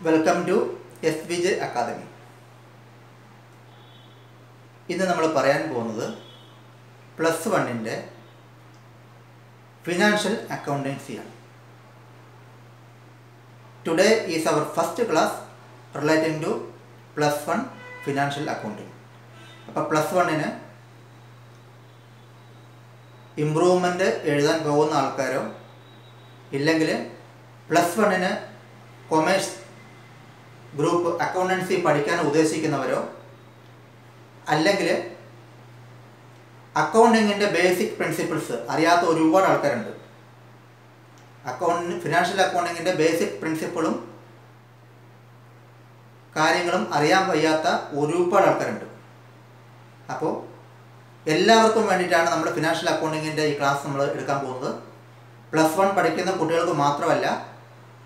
Welcome to SVJ academy. ഇന്ന് നമ്മൾ പറയാൻ പോകുന്നത് +1 ഫിനാൻഷ്യൽ അക്കൗണ്ടൻസിയാണ്. Today is our first class relating to +1 financial accounting. അപ്പോൾ +1 ഇംപ്രൂവ്മെൻറ്റ് എഴുതാൻ പോകുന്ന ആൾക്കാരോ ഇല്ലെങ്കിൽ +1 കൊമേഴ്സ് ഗ്രൂപ്പ് അക്കൗണ്ടൻസി പഠിക്കാൻ ഉദ്ദേശിക്കുന്നവരോ അല്ലെങ്കിൽ അക്കൗണ്ടിങ്ങിൻ്റെ ബേസിക് പ്രിൻസിപ്പിൾസ് അറിയാത്ത ഒരുപാട് ആൾക്കാരുണ്ട്. ഫിനാൻഷ്യൽ അക്കൗണ്ടിങ്ങിൻ്റെ ബേസിക് പ്രിൻസിപ്പിളും കാര്യങ്ങളും അറിയാൻ വയ്യാത്ത ഒരുപാട് ആൾക്കാരുണ്ട്. അപ്പോൾ എല്ലാവർക്കും വേണ്ടിയിട്ടാണ് നമ്മൾ ഫിനാൻഷ്യൽ അക്കൗണ്ടിങ്ങിൻ്റെ ഈ ക്ലാസ് നമ്മൾ എടുക്കാൻ പോകുന്നത്. +1 പഠിക്കുന്ന കുട്ടികൾക്ക് മാത്രമല്ല,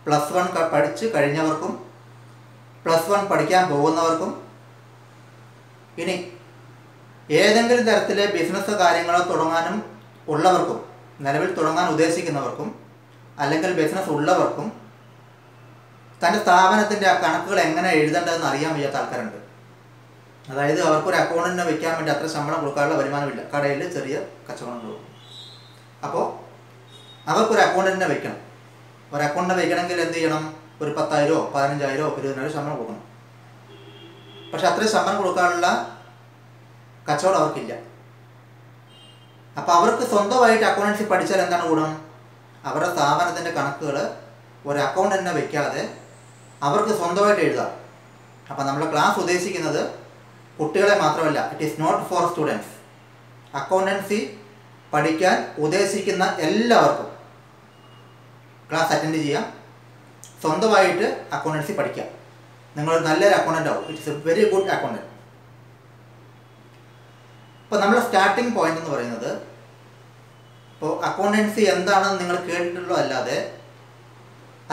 +1 പഠിച്ച് കഴിഞ്ഞവർക്കും +1 പഠിക്കാൻ പോകുന്നവർക്കും ഇനി ഏതെങ്കിലും തരത്തിലെ ബിസിനസ് കാര്യങ്ങളോ തുടങ്ങാനും ഉള്ളവർക്കും, നിലവിൽ തുടങ്ങാൻ ഉദ്ദേശിക്കുന്നവർക്കും അല്ലെങ്കിൽ ബിസിനസ് ഉള്ളവർക്കും തൻ്റെ സ്ഥാപനത്തിൻ്റെ ആ കണക്കുകൾ എങ്ങനെ എഴുതേണ്ടതെന്ന് അറിയാൻ വയ്യാത്ത ആൾക്കാരുണ്ട്. അതായത് അവർക്കൊരു അക്കൗണ്ടിനെ വയ്ക്കാൻ വേണ്ടി അത്ര ശമ്പളം കൊടുക്കാനുള്ള വരുമാനമില്ല, കടയിൽ ചെറിയ കച്ചവടം കൊടുക്കും. അപ്പോൾ അവർക്കൊരു അക്കൗണ്ടിനെ വയ്ക്കണം. ഒരു അക്കൗണ്ടിനെ വയ്ക്കണമെങ്കിൽ എന്ത് ചെയ്യണം? ഒരു 10,000, 15,000, 20,000 ശമ്പളം കൊടുക്കണം. പക്ഷെ അത്രയും ശമ്പളം കൊടുക്കാനുള്ള കച്ചവടം അവർക്കില്ല. അപ്പോൾ അവർക്ക് സ്വന്തമായിട്ട് അക്കൗണ്ടൻസി പഠിച്ചാൽ എന്താണ് ഗുണം? അവരുടെ സ്ഥാപനത്തിൻ്റെ കണക്കുകൾ ഒരു അക്കൗണ്ടന്റിനെ വയ്ക്കാതെ അവർക്ക് സ്വന്തമായിട്ട് എഴുതാം. അപ്പോൾ നമ്മുടെ ക്ലാസ് ഉദ്ദേശിക്കുന്നത് കുട്ടികളെ മാത്രമല്ല, it is not for students. Accountancy പഠിക്കാൻ ഉദ്ദേശിക്കുന്ന എല്ലാവർക്കും ക്ലാസ് അറ്റൻഡ് ചെയ്യാം, സ്വന്തമായിട്ട് അക്കൗണ്ടൻസി പഠിക്കാം. നിങ്ങളൊരു നല്ലൊരു അക്കൗണ്ടൻ്റ് ആവും. It's A very good accountant. ഇപ്പോൾ നമ്മുടെ സ്റ്റാർട്ടിങ് പോയിന്റ് എന്ന് പറയുന്നത്, ഇപ്പോൾ അക്കൗണ്ടൻസി എന്താണെന്ന് നിങ്ങൾ കേട്ടിട്ടുള്ളൂ അല്ലാതെ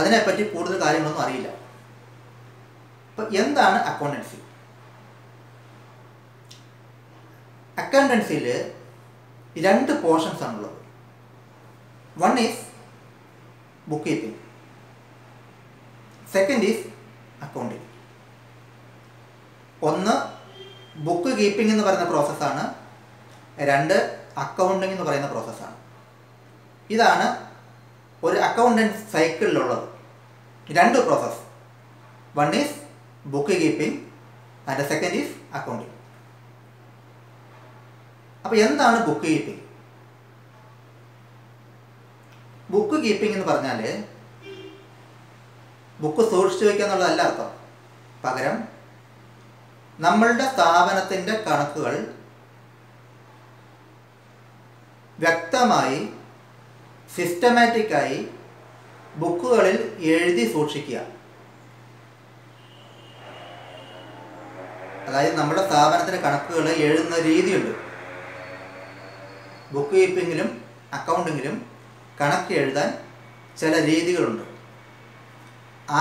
അതിനെപ്പറ്റി കൂടുതൽ കാര്യങ്ങളൊന്നും അറിയില്ല. അപ്പോൾ എന്താണ് അക്കൗണ്ടൻസി? അക്കൗണ്ടൻസിയിൽ 2 പോർഷൻസ് ആണുള്ളത്. One is book keeping, second is accounting. ഒന്ന് ബുക്ക് കീപ്പിംഗ് എന്ന് പറയുന്ന പ്രോസസ്സാണ്, 2 അക്കൗണ്ടിങ് എന്ന് പറയുന്ന പ്രോസസ്സാണ്. ഇതാണ് ഒരു അക്കൗണ്ടൻസ് സൈക്കിളിലുള്ളത്. 2 process. One is book keeping and second is accounting. അപ്പോൾ എന്താണ് ബുക്ക് കീപ്പിംഗ്? ബുക്ക് കീപ്പിംഗ് എന്ന് പറഞ്ഞാൽ ബുക്ക് സൂക്ഷിച്ചു വയ്ക്കുക എന്നുള്ളതല്ല അർത്ഥം. പകരം നമ്മളുടെ സ്ഥാപനത്തിൻ്റെ കണക്കുകൾ വ്യക്തമായി സിസ്റ്റമാറ്റിക്കായി ബുക്കുകളിൽ എഴുതി സൂക്ഷിക്കുക. അതായത് നമ്മുടെ സ്ഥാപനത്തിൻ്റെ കണക്കുകൾ എഴുതുന്ന രീതിയുണ്ട്. ബുക്ക് കീപ്പിങ്ങിലും അക്കൗണ്ടിങ്ങിലും കണക്ക് എഴുതാൻ ചില രീതികളുണ്ട്.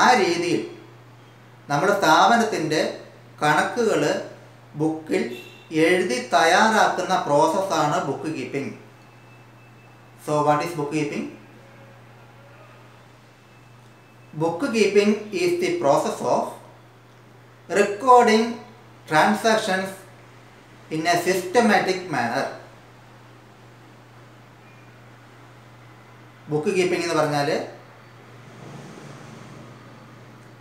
ആ രീതിയിൽ നമ്മുടെ സ്ഥാപനത്തിൻ്റെ കണക്കുകൾ ബുക്കിൽ എഴുതി തയ്യാറാക്കുന്ന പ്രോസസ്സാണ് book keeping. So what is book keeping? Book keeping is the process of recording transactions in a systematic manor. Book keeping എന്ന് പറഞ്ഞാൽ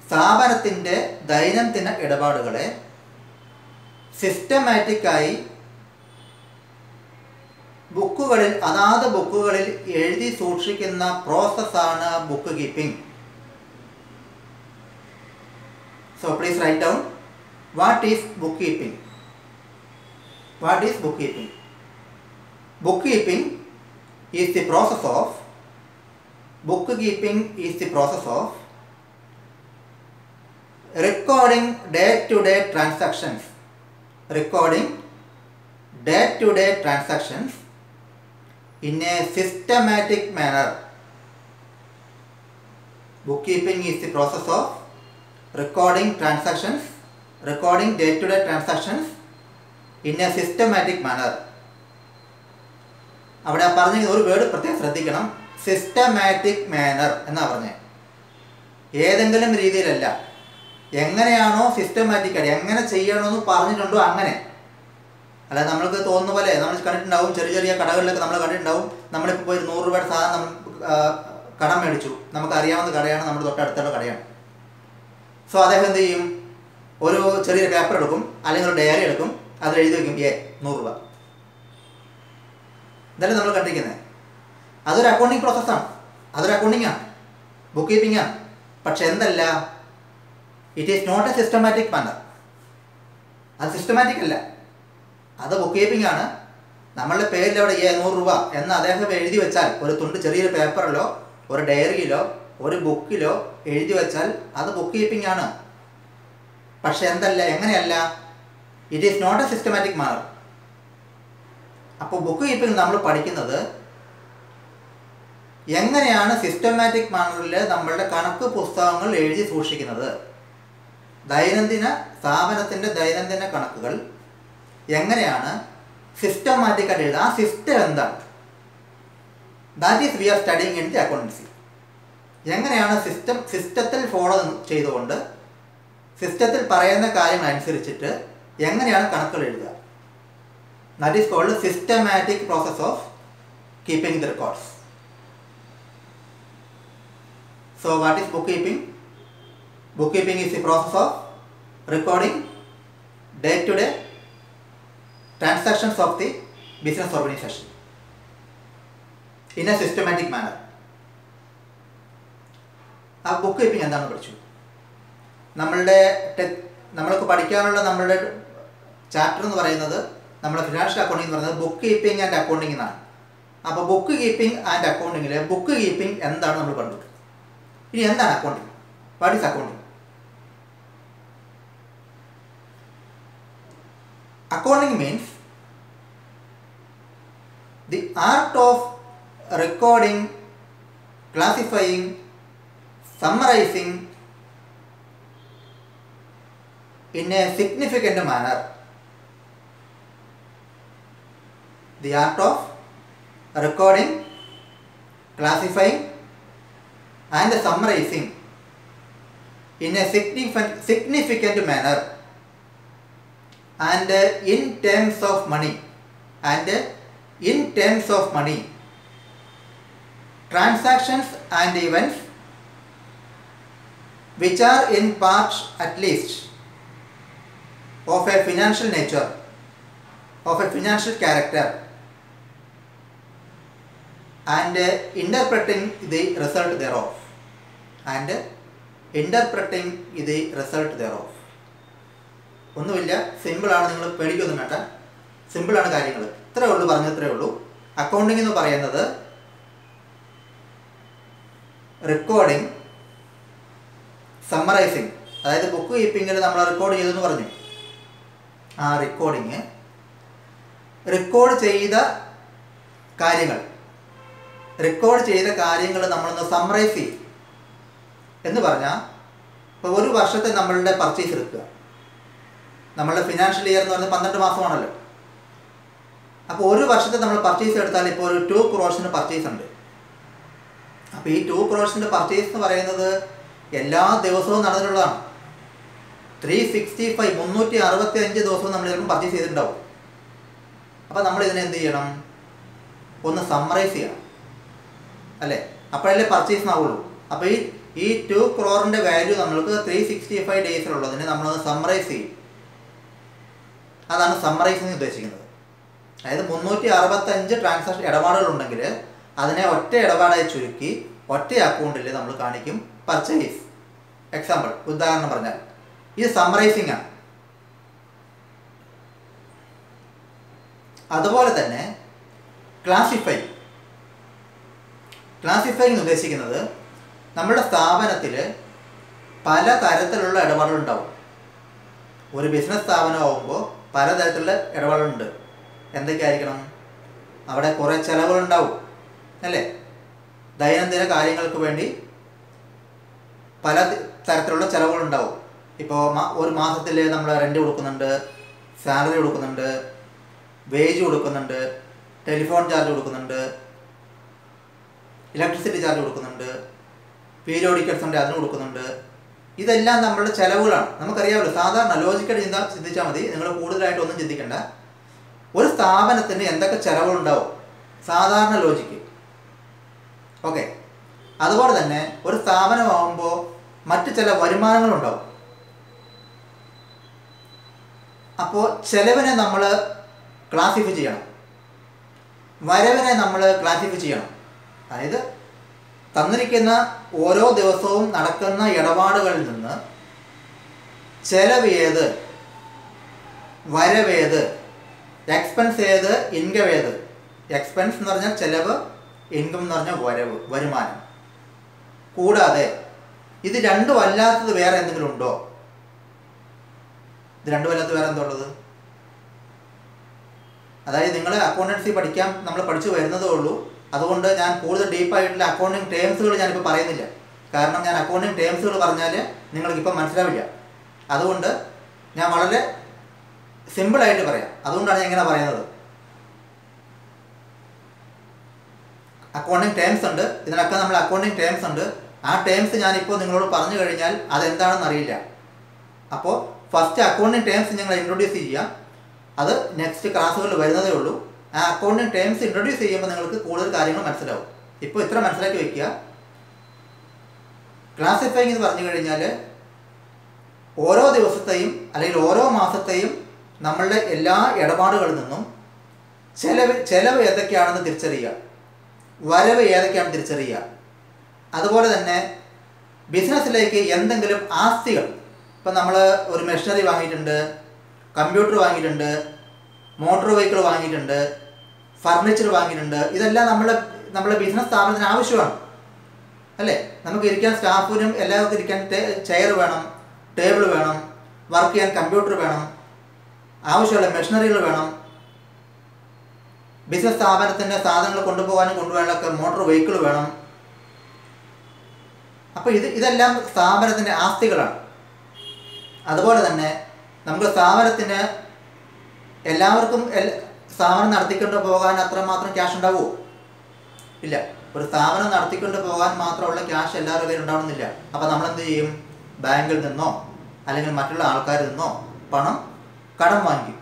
സ്ഥാപനത്തിൻ്റെ ദൈനംദിന ഇടപാടുകളെ സിസ്റ്റമാറ്റിക്കായി ബുക്കുകളിൽ, അതാത് ബുക്കുകളിൽ എഴുതി സൂക്ഷിക്കുന്ന പ്രോസസ്സാണ് book keeping. So please write down what is book keeping. What is book keeping? Book keeping is the process of recording day-to-day transactions in a systematic manner. Bookkeeping is the process of recording day-to-day transactions in a systematic manner. അവിടെ പറഞ്ഞ ഒരു word പ്രത്യേകം ശ്രദ്ധിക്കണം. Systematic manor എന്നാണ് പറഞ്ഞത്. ഏതെങ്കിലും രീതിയിലല്ല, എങ്ങനെയാണോ സിസ്റ്റമാറ്റിക്കായി എങ്ങനെ ചെയ്യണമെന്ന് പറഞ്ഞിട്ടുണ്ടോ അങ്ങനെ. അല്ലാതെ നമ്മൾക്ക് തോന്നുന്ന പോലെ നമ്മൾ കണ്ടിട്ടുണ്ടാവും, ചെറിയ ചെറിയ കടകളിലൊക്കെ നമ്മൾ കണ്ടിട്ടുണ്ടാവും. നമ്മളിപ്പോൾ പോയി 100 രൂപയുടെ സാധനം നമ്മൾ കടം മേടിച്ചു, നമുക്ക് അറിയാവുന്ന കടയാണ്, നമ്മുടെ തൊട്ടടുത്തുള്ള കടയാണ്. സോ അദ്ദേഹം എന്ത് ചെയ്യും, ഒരു ചെറിയ പേപ്പർ എടുക്കും, അല്ലെങ്കിൽ ഒരു ഡയറി എടുക്കും, അതിൽ എഴുതി വയ്ക്കും 100 രൂപ. ഇതല്ലേ നമ്മൾ കണ്ടിരിക്കുന്നത്. അതൊരു അക്കൗണ്ടിങ് പ്രോസസ്സാണ്, അതൊരു അക്കൗണ്ടിങ്ങാണ്, ബുക്ക് കീപ്പിംഗ് ആണ്. പക്ഷെ എന്തല്ല, it is not a systematic manner. അത് സിസ്റ്റമാറ്റിക് അല്ല, അത് ബുക്ക് കീപ്പിംഗ് ആണ്. നമ്മളുടെ പേരിൽ അവിടെ 100 രൂപ എന്ന് അദ്ദേഹം എഴുതി വെച്ചാൽ, ഒരു തുണ്ട് ചെറിയൊരു പേപ്പറിലോ ഒരു ഡയറിയിലോ ഒരു ബുക്കിലോ എഴുതി വെച്ചാൽ അത് ബുക്ക് കീപ്പിംഗ് ആണ്. പക്ഷെ എന്തല്ല, എങ്ങനെയല്ല, it is not a systematic manner. അപ്പോൾ ബുക്ക് കീപ്പിംഗ് നമ്മൾ പഠിക്കുന്നത് എങ്ങനെയാണ് സിസ്റ്റമാറ്റിക് മാനറിൽ നമ്മളുടെ കണക്ക് പുസ്തകങ്ങൾ എഴുതി സൂക്ഷിക്കുന്നത്. സ്ഥാപനത്തിൻ്റെ ദൈനംദിന കണക്കുകൾ എങ്ങനെയാണ് സിസ്റ്റമാറ്റിക്കായിട്ട് എഴുതുക, ആ സിസ്റ്റം എന്താണ്, that is we are studying in the accountancy. എങ്ങനെയാണ് സിസ്റ്റത്തിൽ ഫോളോ ചെയ്തുകൊണ്ട് സിസ്റ്റത്തിൽ പറയുന്ന കാര്യങ്ങൾ അനുസരിച്ചിട്ട് എങ്ങനെയാണ് കണക്കുകൾ എഴുതുക. That is called systematic process of keeping the records. So what is bookkeeping? Bookkeeping is the process of recording day-to-day transactions of the business organization in a systematic manner. ആ ബുക്ക് കീപ്പിംഗ് എന്താണെന്ന് പഠിച്ചു. നമ്മൾക്ക് പഠിക്കാനുള്ള നമ്മളുടെ chapter എന്ന് പറയുന്നത്, നമ്മുടെ financial accounting എന്ന് പറയുന്നത് ബുക്ക് കീപ്പിംഗ് ആൻഡ് അക്കൗണ്ടിംഗ് എന്നാണ്. അപ്പോൾ ബുക്ക് കീപ്പിംഗ് ആൻഡ് അക്കൗണ്ടിങ്ങിൽ ബുക്ക് കീപ്പിംഗ് എന്താണ് നമ്മൾ കണ്ടു. ഇനി എന്താണ് accounting? What is accounting? Accounting means the art of recording, classifying, summarising in a significant manner. The art of recording, classifying and summarizing in a significant manner and in terms of money transactions and events which are in part at least of a financial nature, of a financial character, and interpreting the result thereof. ഒന്നുമില്ല, സിമ്പിളാണ്, നിങ്ങൾ പേടിക്കൊന്നും വേണ്ട, സിമ്പിളാണ് കാര്യങ്ങൾ. ഇത്രയേ ഉള്ളൂ, പറഞ്ഞത്രേ ഉള്ളൂ. അക്കൗണ്ടിങ് എന്ന് പറയുന്നത് റെക്കോർഡിങ്, സമ്മറൈസിങ്, അതായത് ബുക്ക് കീപ്പിങ്ങിൽ നമ്മൾ റെക്കോർഡ് ചെയ്തെന്ന് പറഞ്ഞു. ആ റെക്കോർഡ് ചെയ്ത കാര്യങ്ങൾ നമ്മളൊന്ന് സമ്മറൈസ് ചെയ്യും എന്ന് പറഞ്ഞാൽ, ഇപ്പോൾ ഒരു വർഷത്തെ നമ്മളുടെ പർച്ചേസ് എടുക്കുക. നമ്മളുടെ ഫിനാൻഷ്യൽ ഇയർ എന്ന് പറയുന്നത് 12 മാസമാണല്ലോ. അപ്പോൾ ഒരു വർഷത്തെ നമ്മൾ പർച്ചേസ് എടുത്താൽ ഇപ്പോൾ ഒരു 2 crores പർച്ചേസ് ഉണ്ട്. അപ്പോൾ ഈ 2 crores പർച്ചേസ് എന്ന് പറയുന്നത് എല്ലാ ദിവസവും നടന്നിട്ടുള്ളതാണ്. 365 365 ദിവസവും നമ്മൾ ചിലപ്പോൾ പർച്ചേസ് ചെയ്തിട്ടുണ്ടാവും. അപ്പോൾ നമ്മൾ ഇതിനെ എന്ത് ചെയ്യണം, ഒന്ന് സമ്മറൈസ് ചെയ്യണം, അല്ലേ? അപ്പോഴല്ലേ പർച്ചേസ് ആവുള്ളൂ. അപ്പോൾ ഈ 2 crore വാല്യൂ നമ്മൾക്ക് 365 ഡേയ്സിലുള്ളതിനെ നമ്മളൊന്ന് സമ്മറൈസ് ചെയ്യും. അതാണ് സമ്മറൈസിങ് ഉദ്ദേശിക്കുന്നത്. അതായത് 365 ട്രാൻസാക്ഷൻ ഇടപാടുകളുണ്ടെങ്കിൽ അതിനെ ഒറ്റ ഇടപാടായി ചുരുക്കി ഒറ്റ അക്കൗണ്ടിൽ നമ്മൾ കാണിക്കും പർച്ചേസ്. എക്സാമ്പിൾ, ഉദാഹരണം പറഞ്ഞാൽ ഇത് സമ്മറൈസിങ് ആണ്. അതുപോലെ തന്നെ ക്ലാസിഫൈങ് ഉദ്ദേശിക്കുന്നത് നമ്മുടെ സ്ഥാപനത്തിൽ പല തരത്തിലുള്ള ഇടപാടുകളുണ്ടാവും. ഒരു ബിസിനസ് സ്ഥാപനമാകുമ്പോൾ പലതരത്തിലുള്ള ഇടപാടുകളുണ്ട്. എന്തൊക്കെയായിരിക്കണം? അവിടെ കുറേ ചിലവുകളുണ്ടാവും, അല്ലേ? ദൈനംദിന കാര്യങ്ങൾക്ക് വേണ്ടി പല തരത്തിലുള്ള ചിലവുകളുണ്ടാവും. ഇപ്പോൾ ഒരു മാസത്തിൽ നമ്മൾ റെൻ്റ് കൊടുക്കുന്നുണ്ട്, സാലറി കൊടുക്കുന്നുണ്ട്, വേജ് കൊടുക്കുന്നുണ്ട്, ടെലിഫോൺ ചാർജ് കൊടുക്കുന്നുണ്ട്, ഇലക്ട്രിസിറ്റി ചാർജ് കൊടുക്കുന്നുണ്ട്, പീരിയോഡിക്കൽസ് ഉണ്ട് അതിന് കൊടുക്കുന്നുണ്ട്, ഇതെല്ലാം നമ്മളുടെ ചിലവുകളാണ്. നമുക്കറിയാമല്ലോ, സാധാരണ ലോജിക്കൽ ചിന്തിച്ചാൽ മതി, നിങ്ങൾ കൂടുതലായിട്ടൊന്നും ചിന്തിക്കേണ്ട. ഒരു സ്ഥാപനത്തിന് എന്തൊക്കെ ചിലവുകളുണ്ടാവും, സാധാരണ ലോജിക്ക്. ഓക്കെ, അതുപോലെ തന്നെ ഒരു സ്ഥാപനമാകുമ്പോൾ മറ്റ് ചില വരുമാനങ്ങളുണ്ടാവും. അപ്പോൾ ചെലവിനെ നമ്മൾ ക്ലാസിഫൈ ചെയ്യണം, വരവിനെ നമ്മൾ ക്ലാസിഫൈ ചെയ്യണം. അതായത് തന്നിരിക്കുന്ന ഓരോ ദിവസവും നടക്കുന്ന ഇടപാടുകളിൽ നിന്ന് ചെലവ് ഏത്, വരവേത്, എക്സ്പെൻസ് ഏത്, ഇൻകം ഏത്. എക്സ്പെൻസ് എന്ന് പറഞ്ഞാൽ ചെലവ്, ഇൻകം എന്ന് പറഞ്ഞാൽ വരവ്, വരുമാനം. കൂടാതെ ഇത് രണ്ടും അല്ലാത്തത് വേറെ എന്തെങ്കിലും ഉണ്ടോ? ഇത് രണ്ടും അല്ലാത്തത് വേറെ എന്താ ഉള്ളത്? അതായത് നിങ്ങൾ അക്കൗണ്ടൻസി പഠിക്കാൻ നമ്മൾ പഠിച്ചു വരുന്നതേ ഉള്ളൂ. അതുകൊണ്ട് ഞാൻ കൂടുതൽ ഡീപ്പായിട്ടുള്ള അക്കൗണ്ടിങ് ടേംസുകൾ ഞാനിപ്പോൾ പറയുന്നില്ല. കാരണം ഞാൻ അക്കൗണ്ടിങ് ടേംസുകൾ പറഞ്ഞാൽ നിങ്ങൾക്കിപ്പോൾ മനസ്സിലാവില്ല. അതുകൊണ്ട് ഞാൻ വളരെ സിമ്പിളായിട്ട് പറയാം. അതുകൊണ്ടാണ് ഞാൻ ഇങ്ങനെ പറയുന്നത്. അക്കൗണ്ടിങ് ടേംസ് ഉണ്ട്, ഇതിനൊക്കെ നമ്മൾ അക്കൗണ്ടിങ് ടേംസ് ഉണ്ട്. ആ ടേംസ് ഞാനിപ്പോൾ നിങ്ങളോട് പറഞ്ഞു കഴിഞ്ഞാൽ അതെന്താണെന്ന് അറിയില്ല. അപ്പോൾ ഫസ്റ്റ് അക്കൗണ്ടിങ് ടേംസ് ഞങ്ങൾ ഇൻട്രൊഡ്യൂസ് ചെയ്യുക. അത് നെക്സ്റ്റ് ക്ലാസ്സുകളിൽ വരുന്നതേ ഉള്ളൂ. ആ അക്കൗണ്ടിങ് ടേംസ് ഇൻട്രൊഡ്യൂസ് ചെയ്യുമ്പോൾ നിങ്ങൾക്ക് കൂടുതൽ കാര്യങ്ങൾ മനസ്സിലാവും. ഇപ്പോൾ ഇത്ര മനസ്സിലാക്കി വയ്ക്കുക. ക്ലാസിഫൈങ് എന്ന് പറഞ്ഞു കഴിഞ്ഞാൽ ഓരോ ദിവസത്തെയും അല്ലെങ്കിൽ ഓരോ മാസത്തെയും നമ്മളുടെ എല്ലാ ഇടപാടുകളിൽ നിന്നും ചെലവ് ഏതൊക്കെയാണെന്ന് തിരിച്ചറിയുക, വരവ് ഏതൊക്കെയാണെന്ന് തിരിച്ചറിയുക. അതുപോലെ തന്നെ ബിസിനസ്സിലേക്ക് എന്തെങ്കിലും ആസ്തികൾ, ഇപ്പം നമ്മൾ ഒരു മെഷീനറി വാങ്ങിയിട്ടുണ്ട്, കമ്പ്യൂട്ടർ വാങ്ങിയിട്ടുണ്ട്, മോട്ടോർ വെഹിക്കിൾ വാങ്ങിയിട്ടുണ്ട്, ഫർണിച്ചർ വാങ്ങിയിട്ടുണ്ട്. ഇതെല്ലാം നമ്മളെ ബിസിനസ് സ്ഥാപനത്തിന് ആവശ്യമാണ്, അല്ലേ? നമുക്ക് ഇരിക്കാൻ സ്റ്റാഫിനും എല്ലാവർക്കും ഇരിക്കാൻ ചെയർ വേണം, ടേബിൾ വേണം, വർക്ക് ചെയ്യാൻ കമ്പ്യൂട്ടർ വേണം, ആവശ്യമുള്ള മെഷീനറികൾ വേണം. ബിസിനസ് സ്ഥാപനത്തിൻ്റെ സാധനങ്ങൾ കൊണ്ടുപോകാനും കൊണ്ടുപോകാനൊക്കെ മോട്ടോർ വെഹിക്കിൾ വേണം. അപ്പോൾ ഇതെല്ലാം സ്ഥാപനത്തിൻ്റെ ആസ്തികളാണ്. അതുപോലെ തന്നെ നമുക്ക് സ്ഥാപനത്തിന് എല്ലാവർക്കും സ്ഥാപനം നടത്തിക്കൊണ്ട് പോകാൻ അത്രമാത്രം ക്യാഷ് ഉണ്ടാവുമോ? ഇല്ല. ഒരു സ്ഥാപനം നടത്തിക്കൊണ്ട് പോകാൻ മാത്രമുള്ള ക്യാഷ് എല്ലാവരുടെ കയ്യിൽ ഉണ്ടാവണമെന്നില്ല. അപ്പോൾ നമ്മളെന്ത് ചെയ്യും? ബാങ്കിൽ നിന്നോ അല്ലെങ്കിൽ മറ്റുള്ള ആൾക്കാരിൽ നിന്നോ പണം കടം വാങ്ങിക്കും,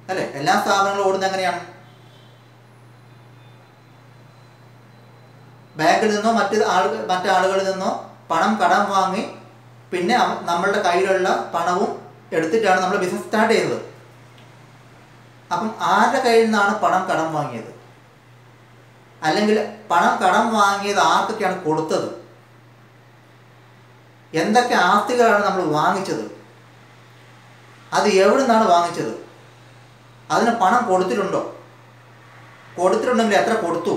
അല്ലേ? എല്ലാ സ്ഥാപനങ്ങളും ഓടുന്നത് എങ്ങനെയാണ്? ബാങ്കിൽ നിന്നോ മറ്റാളുകളിൽ നിന്നോ പണം കടം വാങ്ങി പിന്നെ നമ്മളുടെ കയ്യിലുള്ള പണവും എടുത്തിട്ടാണ് നമ്മൾ ബിസിനസ് സ്റ്റാർട്ട് ചെയ്യുന്നത്. അപ്പം ആരുടെ കയ്യിൽ നിന്നാണ് പണം കടം വാങ്ങിയത്, അല്ലെങ്കിൽ പണം കടം വാങ്ങിയത് ആർക്കൊക്കെയാണ് കൊടുത്തത്, എന്തൊക്കെ ആസ്തികളാണ് നമ്മൾ വാങ്ങിച്ചത്, അത് എവിടെ നിന്നാണ് വാങ്ങിച്ചത്, അതിന് പണം കൊടുത്തിട്ടുണ്ടോ, കൊടുത്തിട്ടുണ്ടെങ്കിൽ എത്ര കൊടുത്തു.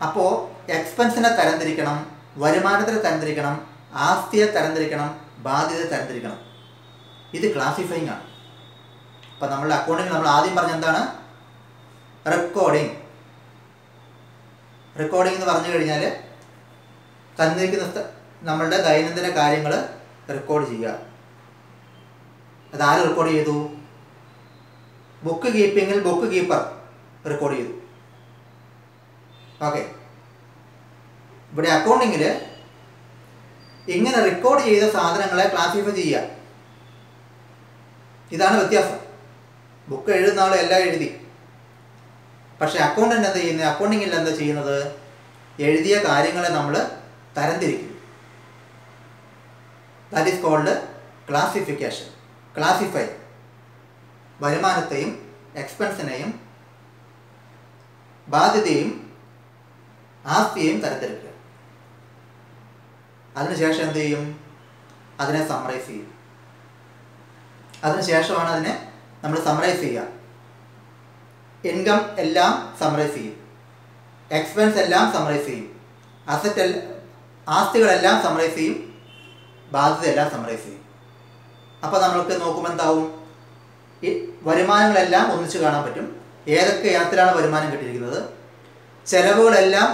അപ്പോൾ എക്സ്പെൻസിനെ തരംതിരിക്കണം, വരുമാനത്തിനെ തരംതിരിക്കണം, ആസ്തിയെ തരംതിരിക്കണം, ബാധ്യതയെ തരംതിരിക്കണം. ഇത് ക്ലാസിഫൈങ് ആണ്. അപ്പം നമ്മളുടെ അക്കൗണ്ടിങ് നമ്മൾ ആദ്യം പറഞ്ഞ എന്താണ്? റെക്കോർഡിങ്. റെക്കോർഡിങ് എന്ന് പറഞ്ഞു കഴിഞ്ഞാൽ തന്നിരിക്കുന്ന നമ്മളുടെ ദൈനംദിന കാര്യങ്ങൾ റെക്കോർഡ് ചെയ്യുക. അതാര് റെക്കോർഡ് ചെയ്തു? ബുക്ക് കീപ്പിങ്ങിൽ ബുക്ക് കീപ്പർ റെക്കോർഡ് ചെയ്തു. ഓക്കെ. ഇവിടെ അക്കൗണ്ടിങ്ങിൽ ഇങ്ങനെ റെക്കോർഡ് ചെയ്ത സാധനങ്ങളെ ക്ലാസിഫൈ ചെയ്യുക. ഇതാണ് വ്യത്യാസം. ബുക്ക് എഴുതുന്ന ആൾ എല്ലാം എഴുതി. പക്ഷേ അക്കൗണ്ടൻ്റ് എന്താ ചെയ്യുന്നത്? അക്കൗണ്ടിങ്ങിൽ എന്താ ചെയ്യുന്നത്? എഴുതിയ കാര്യങ്ങളെ നമ്മൾ തരംതിരിക്കും. That is called classification. Classify. വരുമാനത്തെയും എക്സ്പെൻസിനെയും ബാധ്യതയും ആസ്തിയെയും തരംതിരിക്കുക. അതിനുശേഷം എന്ത് ചെയ്യും? അതിനെ സമ്മറൈസ് ചെയ്യും. അതിനുശേഷമാണ് അതിനെ നമ്മൾ സമ്മറൈസ് ചെയ്യുക. ഇൻകം എല്ലാം സമ്മറൈസ് ചെയ്യും, എക്സ്പെൻസ് എല്ലാം സമ്മറൈസ് ചെയ്യും, ആസ്തികളെല്ലാം സമ്മറൈസ് ചെയ്യും, ബാധ്യത എല്ലാം സമ്മറൈസ് ചെയ്യും. അപ്പോൾ നമ്മൾക്ക് നോക്കുമ്പോൾ എന്താവും? ഈ വരുമാനങ്ങളെല്ലാം ഒന്നിച്ച് കാണാൻ പറ്റും. ഏതൊക്കെ ഇനത്തിലാണ് വരുമാനം കിട്ടിയിരിക്കുന്നത്, ചെലവുകളെല്ലാം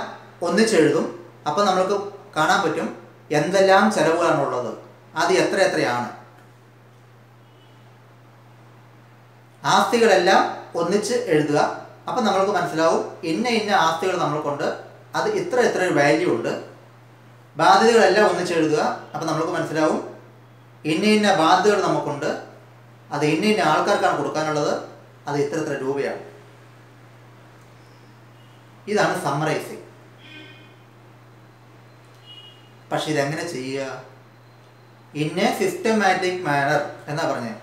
ഒന്നിച്ചെഴുതും. അപ്പോൾ നമ്മൾക്ക് കാണാൻ പറ്റും എന്തെല്ലാം ചെലവുകളാണുള്ളത്, അത് എത്രയാണ്. ആസ്തികളെല്ലാം ഒന്നിച്ച് എഴുതുക. അപ്പം നമ്മൾക്ക് മനസ്സിലാവും ഇന്ന ആസ്തികൾ നമ്മൾ കൊണ്ട് അത് ഇത്ര ഒരു വാല്യൂ ഉണ്ട്. ബാധ്യതകളെല്ലാം ഒന്നിച്ചെഴുതുക. അപ്പം നമുക്ക് മനസ്സിലാവും ഇന്ന ബാധ്യതകൾ നമുക്കുണ്ട്, അത് ഇന്ന ആൾക്കാർക്കാണ് കൊടുക്കാനുള്ളത്, അത് ഇത്ര രൂപയാണ്. ഇതാണ് സമ്മറൈസിങ്. പക്ഷെ ഇതെങ്ങനെ ചെയ്യുക? ഇൻ എ സിസ്റ്റമാറ്റിക് മാനർ എന്നാ പറഞ്ഞത്.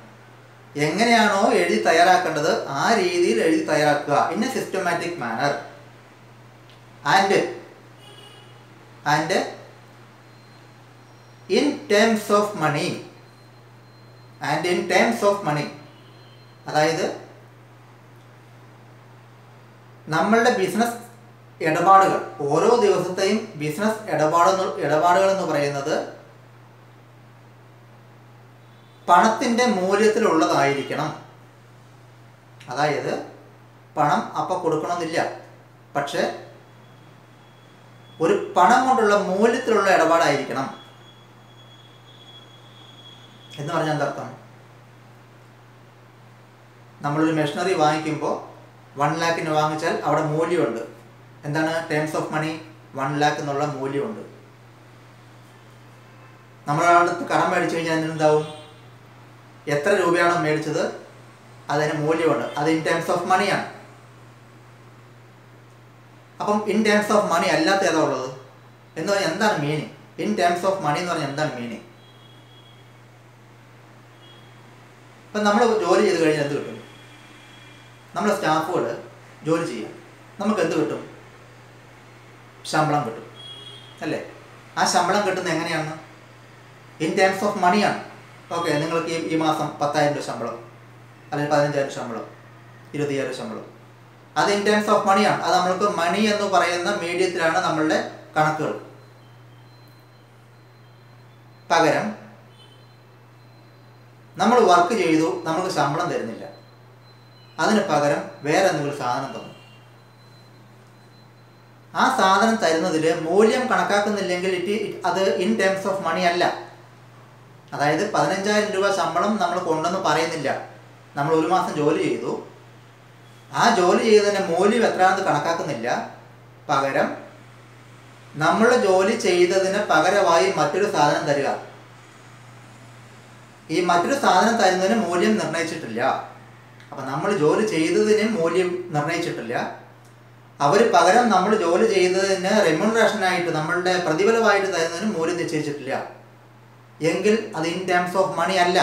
എങ്ങനെയാണോ എഴുതി തയ്യാറാക്കേണ്ടത് ആ രീതിയിൽ എഴുതി തയ്യാറാക്കുക. In a systematic manner and in terms of money. അതായത് നമ്മളുടെ ബിസിനസ് ഇടപാടുകൾ, ഓരോ ദിവസത്തെയും ബിസിനസ് ഇടപാടുകൾ എന്ന് പറയുന്നത് പണത്തിൻ്റെ മൂല്യത്തിലുള്ളതായിരിക്കണം. അതായത് പണം അപ്പം കൊടുക്കണമെന്നില്ല, പക്ഷെ ഒരു പണം കൊണ്ടുള്ള മൂല്യത്തിലുള്ള ഇടപാടായിരിക്കണം. എന്ന് പറഞ്ഞാൽ എന്താർത്ഥം? നമ്മളൊരു മെഷീനറി വാങ്ങിക്കുമ്പോൾ 1 lakhന് വാങ്ങിച്ചാൽ അവിടെ മൂല്യമുണ്ട്. എന്താണ് ടേംസ് ഓഫ് മണി? 1 lakh എന്നുള്ള മൂല്യമുണ്ട്. നമ്മളടുത്ത് കടം മേടിച്ചു കഴിഞ്ഞാൽ എന്താവും? എത്ര രൂപയാണോ മേടിച്ചത് അതിന് മൂല്യമുണ്ട്. അത് ഇൻ ടേംസ് ഓഫ് മണിയാണ്. അപ്പം ഇൻ ടേംസ് ഓഫ് മണി അല്ലാത്ത ഏതാ ഉള്ളത് എന്ന് പറഞ്ഞാൽ എന്താണ് meaning? In terms of money എന്ന് പറഞ്ഞാൽ എന്താണ് മീനിങ്? ഇപ്പം നമ്മൾ ജോലി ചെയ്ത് കഴിഞ്ഞാൽ എന്ത് കിട്ടും? നമ്മളെ സ്റ്റാഫുകൾ ജോലി ചെയ്യാം, നമുക്ക് എന്ത് കിട്ടും? ശമ്പളം കിട്ടും അല്ലേ? ആ ശമ്പളം കിട്ടുന്നത് എങ്ങനെയാണ്? ഇൻ ടേംസ് ഓഫ് മണിയാണ്. ഓക്കെ, നിങ്ങൾക്ക് ഈ മാസം 10,000 രൂപ ശമ്പളം, അല്ലെങ്കിൽ 15,000 ശമ്പളം, 20,000 ശമ്പളം. അത് ഇൻ ടേംസ് ഓഫ് മണിയാണ്. അത് നമ്മൾക്ക് മണി എന്ന് പറയുന്ന മീഡിയത്തിലാണ് നമ്മളുടെ കണക്കുകൾ. പകരം നമ്മൾ വർക്ക് ചെയ്തു, നമുക്ക് ശമ്പളം തരുന്നില്ല, അതിന് പകരം വേറെ എന്തെങ്കിലും സാധനം തന്നു. ആ സാധനം തരുന്നതിൽ മൂല്യം കണക്കാക്കുന്നില്ലെങ്കിൽ അത് ഇൻ ടേംസ് ഓഫ് മണി അല്ല. അതായത് 15,000 രൂപ ശമ്പളം നമ്മൾ കൊണ്ടെന്ന് പറയുന്നില്ല. നമ്മൾ ഒരു മാസം ജോലി ചെയ്തു, ആ ജോലി ചെയ്തതിൻ്റെ മൂല്യം എത്രയാണെന്ന് കണക്കാക്കുന്നില്ല. പകരം നമ്മൾ ജോലി ചെയ്തതിന് പകരമായി മറ്റൊരു സാധനം തരിക. ഈ മറ്റൊരു സാധനം തരുന്നതിന് മൂല്യം നിർണ്ണയിച്ചിട്ടില്ല. അപ്പം നമ്മൾ ജോലി ചെയ്തതിന് മൂല്യം നിർണ്ണയിച്ചിട്ടില്ല. അവർ പകരം നമ്മൾ ജോലി ചെയ്തതിന് റെമ്യൂണറേഷനായിട്ട്, നമ്മളുടെ പ്രതിഫലമായിട്ട് തരുന്നതിന് മൂല്യം നിശ്ചയിച്ചിട്ടില്ല എങ്കിൽ അത് ഇൻ ടേംസ് ഓഫ് മണി അല്ല.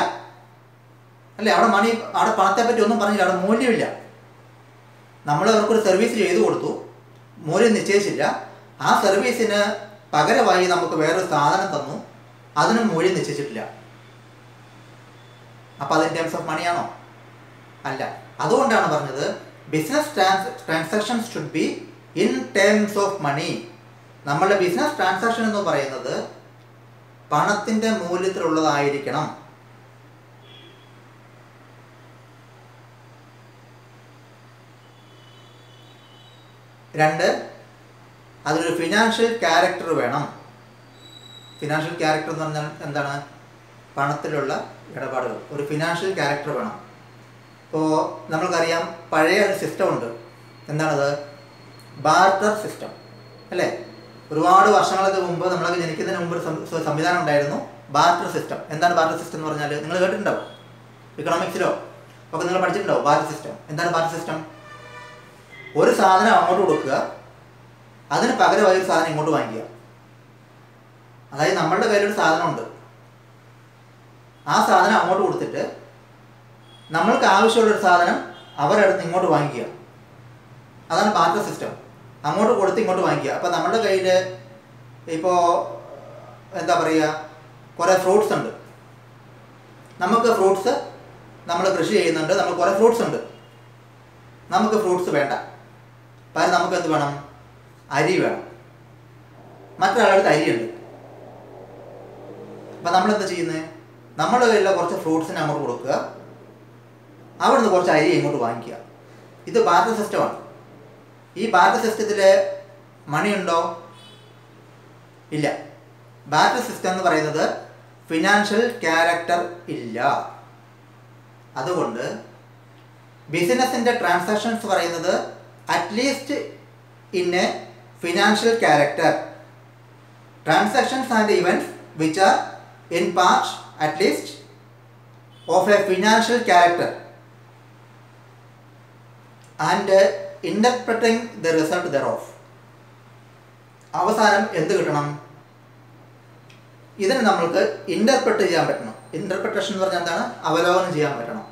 അല്ലേ? അവിടെ പണത്തെ പറ്റി ഒന്നും പറഞ്ഞില്ല, അവിടെ മൂല്യമില്ല. നമ്മൾ അവർക്കൊരു സർവീസ് ചെയ്തു കൊടുത്തു, മൂല്യം നിശ്ചയിച്ചില്ല. ആ സർവീസിന് പകരമായി നമുക്ക് വേറൊരു സാധനം തന്നു, അതിനും മൂല്യം നിശ്ചയിച്ചിട്ടില്ല. അപ്പം അത് ഇൻ ടേംസ് ഓഫ് മണിയാണോ? അല്ല. അതുകൊണ്ടാണ് പറഞ്ഞത് business transactions should be in terms of money. നമ്മളുടെ ബിസിനസ് ട്രാൻസാക്ഷൻ എന്ന് പറയുന്നത് പണത്തിൻ്റെ മൂല്യത്തിലുള്ളതായിരിക്കണം. രണ്ട്, അതിലൊരു ഫിനാൻഷ്യൽ ക്യാരക്ടർ വേണം. ഫിനാൻഷ്യൽ ക്യാരക്ടർ എന്ന് പറഞ്ഞാൽ എന്താണ്? പണത്തിലുള്ള ഇടപാടുകൾ, ഒരു ഫിനാൻഷ്യൽ ക്യാരക്ടർ വേണം. ഇപ്പോൾ നമ്മൾക്കറിയാം പഴയ ഒരു സിസ്റ്റം ഉണ്ട്. എന്താണത്? ബാർട്ടർ സിസ്റ്റം അല്ലേ? ഒരുപാട് വർഷങ്ങൾക്ക് മുമ്പ്, നമ്മളൊക്കെ ജനിക്കുന്നതിന് മുമ്പ് ഒരു സംവിധാനം ഉണ്ടായിരുന്നു, ബാർട്ടർ സിസ്റ്റം. എന്താണ് ബാർട്ടർ സിസ്റ്റം എന്ന് പറഞ്ഞാൽ? നിങ്ങൾ കേട്ടിട്ടുണ്ടാവും, ഇക്കണോമിക്സിലോ ഒക്കെ നിങ്ങൾ പഠിച്ചിട്ടുണ്ടാവും ബാർട്ടർ സിസ്റ്റം. എന്താണ് ബാർട്ടർ സിസ്റ്റം? ഒരു സാധനം അങ്ങോട്ട് കൊടുക്കുക, അതിന് പകരമായി ഒരു സാധനം ഇങ്ങോട്ട് വാങ്ങിക്കുക. അതായത് നമ്മളുടെ കയ്യിലൊരു സാധനമുണ്ട്, ആ സാധനം അങ്ങോട്ട് കൊടുത്തിട്ട് നമ്മൾക്ക് ആവശ്യമുള്ളൊരു സാധനം അവരുടെ അടുത്ത് ഇങ്ങോട്ട് വാങ്ങിക്കുക. അതാണ് ബാർട്ടർ സിസ്റ്റം. അങ്ങോട്ട് കൊടുത്ത് ഇങ്ങോട്ട് വാങ്ങിക്കുക. അപ്പോൾ നമ്മുടെ കയ്യിൽ ഇപ്പോൾ എന്താ പറയുക, കുറേ ഫ്രൂട്ട്സ് ഉണ്ട്. നമുക്ക് ഫ്രൂട്ട്സ് നമ്മൾ കൃഷി ചെയ്യുന്നുണ്ട്, നമുക്ക് കുറേ ഫ്രൂട്ട്സ് ഉണ്ട്. നമുക്ക് ഫ്രൂട്ട്സ് വേണ്ട, പകരം നമുക്ക് എന്ത് വേണം? അരി വേണം. മറ്റൊരാളുടെ അരിയുണ്ട്. അപ്പം നമ്മളെന്താ ചെയ്യുന്നത്? നമ്മുടെ കയ്യിലുള്ള കുറച്ച് ഫ്രൂട്ട്സിന് അങ്ങോട്ട് കൊടുക്കുക, അവിടുന്ന് കുറച്ച് അരി ഇങ്ങോട്ട് വാങ്ങിക്കുക. ഇത് ബാർട്ടർ സിസ്റ്റമാണ്. ഈ ബാർട്ടർ സിസ്റ്റത്തിൽ മണി ഉണ്ടോ? ഇല്ല. ബാർട്ടർ സിസ്റ്റം എന്ന് പറയുന്നത് ഫിനാൻഷ്യൽ ക്യാരക്ടർ ഇല്ല. അതുകൊണ്ട് ബിസിനസ്സിൻ്റെ ട്രാൻസാക്ഷൻസ് പറയുന്നത് at least in A financial character. Transactions and events which are in part at least of a financial character and interpreting the result thereof. അവസാനം എന്ത് കിട്ടണം? ഇതിന് നമ്മൾക്ക് ഇൻ്റർപ്രറ്റ് ചെയ്യാൻ പറ്റണം. ഇൻ്റർപ്രിട്ടേഷൻ എന്ന് പറഞ്ഞാൽ എന്താണ്? അവലോകനം ചെയ്യാൻ പറ്റണം.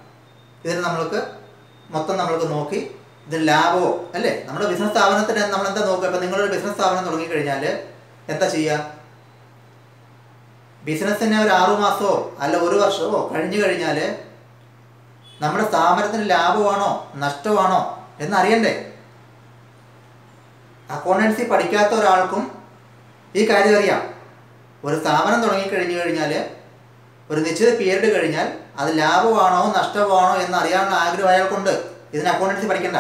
ഇതിന് നമ്മൾക്ക് നോക്കി ഇത് ലാഭമോ അല്ലേ? നമ്മുടെ ബിസിനസ് സ്ഥാപനത്തിന് നമ്മളെന്താ നോക്കുക? ഇപ്പം നിങ്ങളൊരു ബിസിനസ് സ്ഥാപനം തുടങ്ങിക്കഴിഞ്ഞാൽ എന്താ ചെയ്യുക? ബിസിനസ്സിന് ഒരു 6 മാസമോ അല്ല 1 വർഷമോ കഴിഞ്ഞു കഴിഞ്ഞാൽ നമ്മുടെ സ്ഥാപനത്തിന് ലാഭമാണോ നഷ്ടമാണോ എന്നറിയണ്ടേ? അക്കൗണ്ടൻസി പഠിക്കാത്ത ഒരാൾക്കും ഈ കാര്യം അറിയാം. ഒരു സ്ഥാപനം തുടങ്ങിക്കഴിഞ്ഞു കഴിഞ്ഞാൽ ഒരു നിശ്ചിത പീരീഡ് കഴിഞ്ഞാൽ അത് ലാഭമാണോ നഷ്ടമാണോ എന്നറിയാനുള്ള ആഗ്രഹം അയാൾക്കുണ്ട്. ഇതിന് അക്കൗണ്ടൻസി പഠിക്കണ്ട.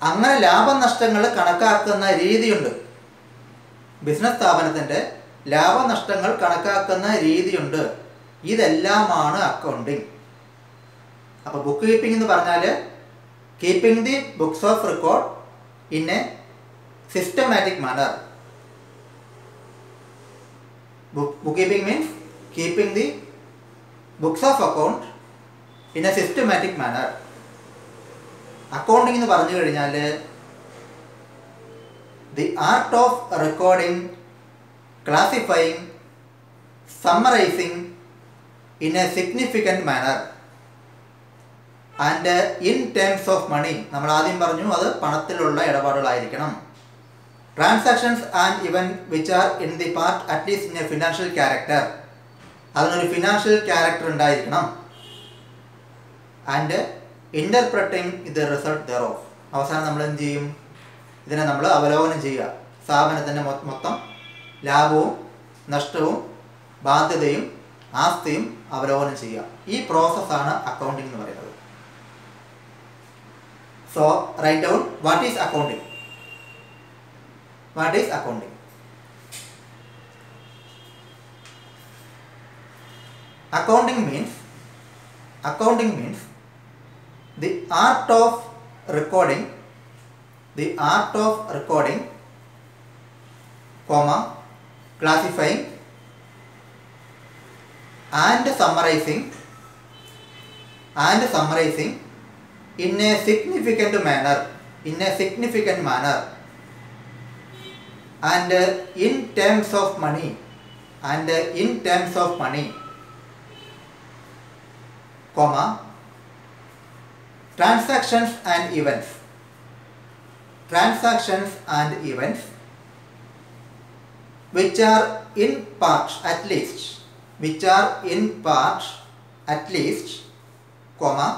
അങ്ങനെ ലാഭനഷ്ടങ്ങൾ കണക്കാക്കുന്ന രീതിയുണ്ട്. ബിസിനസ് സ്ഥാപനത്തിൻ്റെ ലാഭനഷ്ടങ്ങൾ കണക്കാക്കുന്ന രീതിയുണ്ട്. ഇതെല്ലാമാണ് അക്കൗണ്ടിങ്. അപ്പോൾ ബുക്ക് കീപ്പിംഗ് എന്ന് പറഞ്ഞാൽ keeping the books of record in a systematic manor. Bookkeeping means keeping the books of account in a systematic manner. Accounting എന്ന് പറഞ്ഞു കഴിഞ്ഞാൽ the art of recording, classifying, summarizing in a significant manner and in terms of money. നമ്മൾ ആദ്യം പറഞ്ഞു അത് പണത്തിലുള്ള ഇടപാടുകളായിരിക്കണം. Transactions and events which are in the part at least in a financial character. അതിനൊരു financial character ഉണ്ടായിരിക്കണം. And interpreting the result thereof. അവസാനം നമ്മൾ എന്ത് ചെയ്യും? ഇതിനെ നമ്മൾ അവലോകനം ചെയ്യുക. സ്ഥാപനത്തിൻ്റെ മൊത്തം ലാഭവും നഷ്ടവും ബാധ്യതയും ആസ്തിയും അവലോകനം ചെയ്യുക. ഈ പ്രോസസ്സാണ് അക്കൗണ്ടിംഗ് എന്ന് പറയുന്നത്. So write down what is accounting. What is accounting? Accounting means the art of recording, comma, classifying and summarizing in a significant manner, and in terms of money, comma, transactions and events which are in part at least, comma,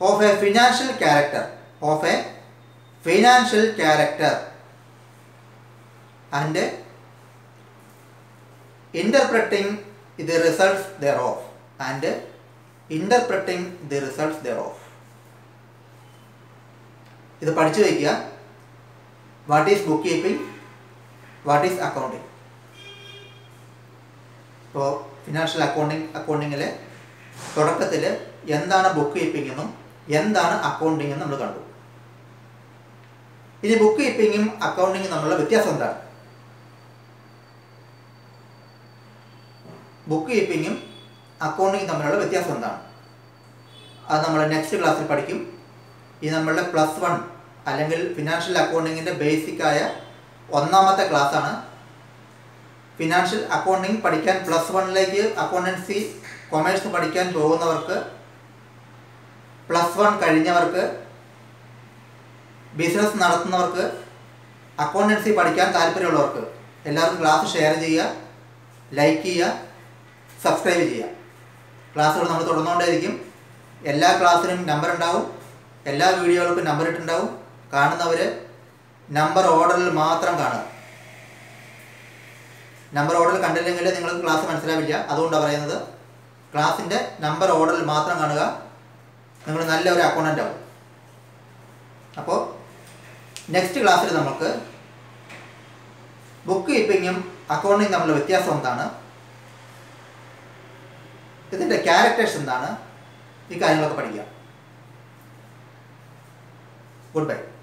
of a financial character, and interpreting the results thereof. ഇത് പഠിച്ചു വയ്ക്കുക. What is book keeping, what is accounting. ഇപ്പോൾ financial അക്കൗണ്ടിങ്ങിലെ തുടക്കത്തിൽ എന്താണ് book keeping എന്നും എന്താണ് accounting എന്നും നമ്മൾ കണ്ടു. ഇനി ബുക്ക് കീപ്പിങ്ങും അക്കൗണ്ടിങ്ങും തമ്മിലുള്ള വ്യത്യാസം എന്താണ്? ബുക്ക് കീപ്പിങ്ങും അക്കൗണ്ടിങ്ങും തമ്മിലുള്ള വ്യത്യാസം എന്താണ്? അത് നമ്മൾ നെക്സ്റ്റ് ക്ലാസ്സിൽ പഠിക്കും. ഈ നമ്മളുടെ +1 അല്ലെങ്കിൽ ഫിനാൻഷ്യൽ അക്കൗണ്ടിങ്ങിൻ്റെ ബേസിക്കായ 1ാമത്തെ ക്ലാസ്സാണ്. ഫിനാൻഷ്യൽ അക്കൗണ്ടിങ് പഠിക്കാൻ +1ലേക്ക് അക്കൗണ്ടൻസി കൊമേഴ്സ് പഠിക്കാൻ പോകുന്നവർക്ക്, +1 കഴിഞ്ഞവർക്ക്, ബിസിനസ് നടത്തുന്നവർക്ക്, അക്കൗണ്ടൻസി പഠിക്കാൻ താല്പര്യമുള്ളവർക്ക് എല്ലാവർക്കും ക്ലാസ് ഷെയർ ചെയ്യുക, ലൈക്ക് ചെയ്യുക, സബ്സ്ക്രൈബ് ചെയ്യുക. ക്ലാസ്സുകൾ നമ്മൾ തുടർന്നുകൊണ്ടേയിരിക്കും. എല്ലാ ക്ലാസ്സിനും നമ്പർ ഉണ്ടാവും, എല്ലാ വീഡിയോകൾക്കും നമ്പർ ഇട്ടുണ്ടാവും. കാണുന്നവർ നമ്പർ ഓർഡറിൽ മാത്രം കാണുക. നമ്പർ ഓർഡറിൽ കണ്ടില്ലെങ്കിൽ നിങ്ങൾക്ക് ക്ലാസ് മനസ്സിലാവില്ല. അതുകൊണ്ടാണ് പറയുന്നത്, ക്ലാസ്സിൻ്റെ നമ്പർ ഓർഡറിൽ മാത്രം കാണുക. നിങ്ങൾ നല്ലൊരു അക്കൗണ്ടൻ്റ് ആവും. അപ്പോൾ നെക്സ്റ്റ് ക്ലാസ്സിൽ നമുക്ക് ബുക്ക് കീപ്പിങ്ങും അക്കൗണ്ടിങ്ങും തമ്മിലുള്ള വ്യത്യാസം എന്താണ്, ഇതിൻ്റെ ക്യാരക്ടേഴ്സ് എന്താണ്, ഈ കാര്യങ്ങളൊക്കെ പഠിക്കാം. Good bye.